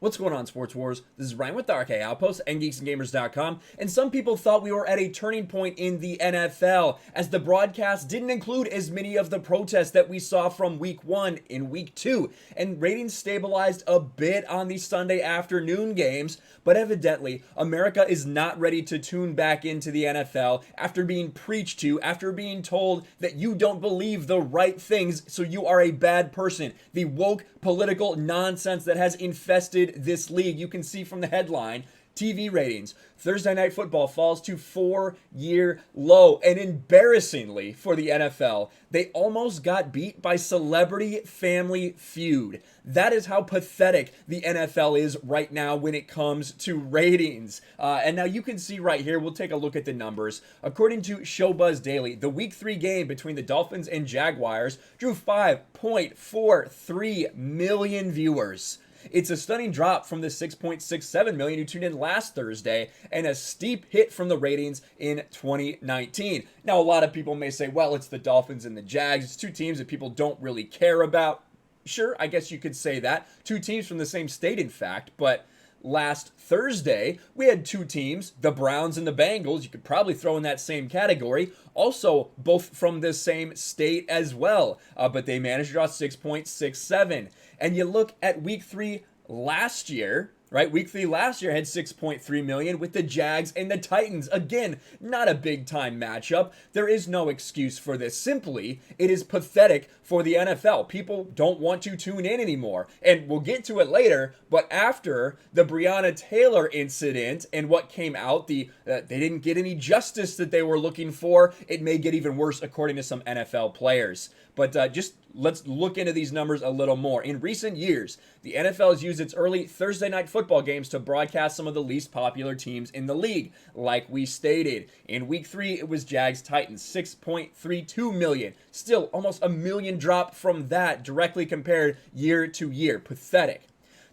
What's going on, Sports Wars? This is Ryan with the RK Outpost and GeeksandGamers.com, and some people thought we were at a turning point in the NFL, as the broadcast didn't include as many of the protests that we saw from Week 1 in Week 2, and ratings stabilized a bit on the Sunday afternoon games, but evidently, America is not ready to tune back into the NFL after being preached to, after being told that you don't believe the right things, so you are a bad person. The woke political nonsense that has infested this league. You can see from the headline, TV ratings. Thursday Night Football falls to 4-year low. And embarrassingly for the NFL, they almost got beat by Celebrity Family Feud. That is how pathetic the NFL is right now when it comes to ratings. And now you can see right here, we'll take a look at the numbers. According to Showbuzz Daily, the Week 3 game between the Dolphins and Jaguars drew 5.43 million viewers. It's a stunning drop from the 6.67 million who tuned in last Thursday, and a steep hit from the ratings in 2019. Now, a lot of people may say, well, it's the Dolphins and the Jags. It's two teams that people don't really care about. Sure, I guess you could say that. Two teams from the same state, in fact, but last Thursday, we had two teams, the Browns and the Bengals. You could probably throw in that same category. Also, both from the same state as well. But they managed to draw 6.67. And you look at Week 3 last year, right? Week 3 last year had 6.3 million with the Jags and the Titans. Again, not a big time matchup. There is no excuse for this. Simply, it is pathetic for the NFL. People don't want to tune in anymore. And we'll get to it later, but after the Breonna Taylor incident and what came out, they didn't get any justice that they were looking for. It may get even worse according to some NFL players. But just let's look into these numbers a little more. In recent years, the NFL has used its early Thursday night football games to broadcast some of the least popular teams in the league. Like we stated, in Week 3, it was Jags-Titans, 6.32 million. Still, almost a million drop from that directly compared year to year. Pathetic.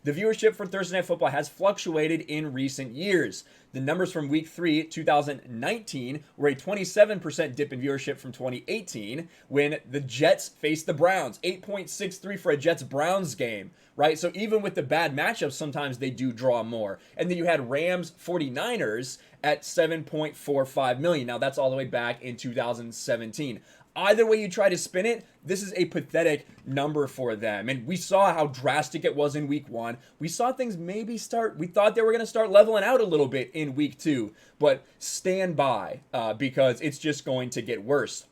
The viewership for Thursday Night Football has fluctuated in recent years. The numbers from Week 3, 2019 were a 27% dip in viewership from 2018 when the Jets faced the Browns. 8.63 for a Jets-Browns game, right? So even with the bad matchups, sometimes they do draw more. And then you had Rams 49ers at 7.45 million. Now that's all the way back in 2017. Either way you try to spin it, this is a pathetic number for them. And we saw how drastic it was in Week 1. We saw things we thought they were going to start leveling out a little bit in Week 2. But stand by because it's just going to get worse.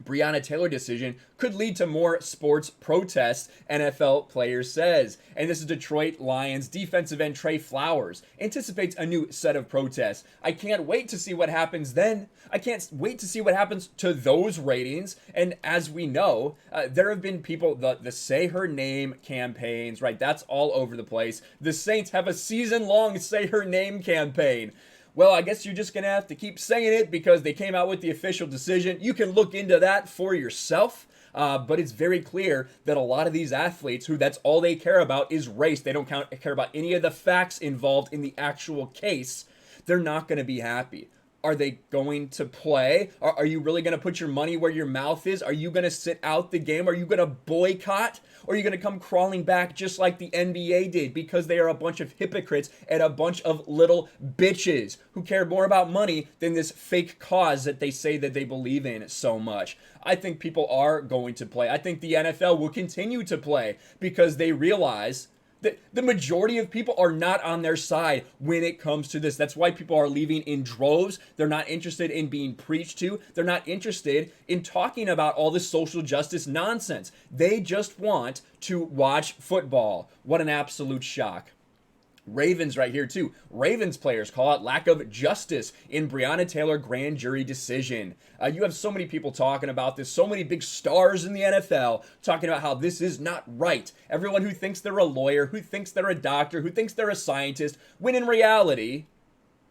Breonna Taylor decision could lead to more sports protests, NFL player says. And this is Detroit Lions defensive end Trey Flowers anticipates a new set of protests. I can't wait to see what happens then. I can't wait to see what happens to those ratings. And as we know, there have been people, the Say Her Name campaigns, right? That's all over the place. The Saints have a season-long Say Her Name campaign. Well, I guess you're just going to have to keep saying it because they came out with the official decision. You can look into that for yourself, but it's very clear that a lot of these athletes who that's all they care about is race. They don't care about any of the facts involved in the actual case. They're not going to be happy. Are they going to play? Are you really going to put your money where your mouth is? Are you going to sit out the game? Are you going to boycott? Or are you going to come crawling back just like the NBA did because they are a bunch of hypocrites and a bunch of little bitches who care more about money than this fake cause that they say that they believe in so much? I think people are going to play. I think the NFL will continue to play because they realize that the majority of people are not on their side when it comes to this. That's why people are leaving in droves. They're not interested in being preached to. They're not interested in talking about all this social justice nonsense. They just want to watch football. What an absolute shock. Ravens right here too. Ravens players call out lack of justice in Breonna Taylor grand jury decision. You have so many people talking about this, so many big stars in the NFL talking about how this is not right. Everyone who thinks they're a lawyer, who thinks they're a doctor, who thinks they're a scientist, when in reality,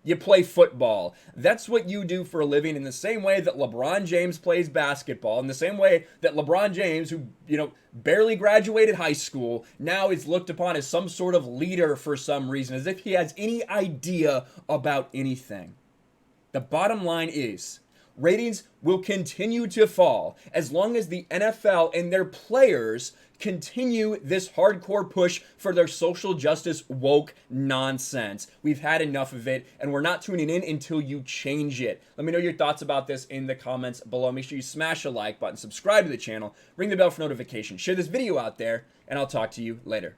you play football. That's what you do for a living, in the same way that LeBron James plays basketball, in the same way that LeBron James, who, barely graduated high school, now is looked upon as some sort of leader for some reason, as if he has any idea about anything. The bottom line is, ratings will continue to fall as long as the NFL and their players continue this hardcore push for their social justice woke nonsense. We've had enough of it, and we're not tuning in until you change it. Let me know your thoughts about this in the comments below. Make sure you smash a like button, subscribe to the channel, ring the bell for notifications, share this video out there, and I'll talk to you later.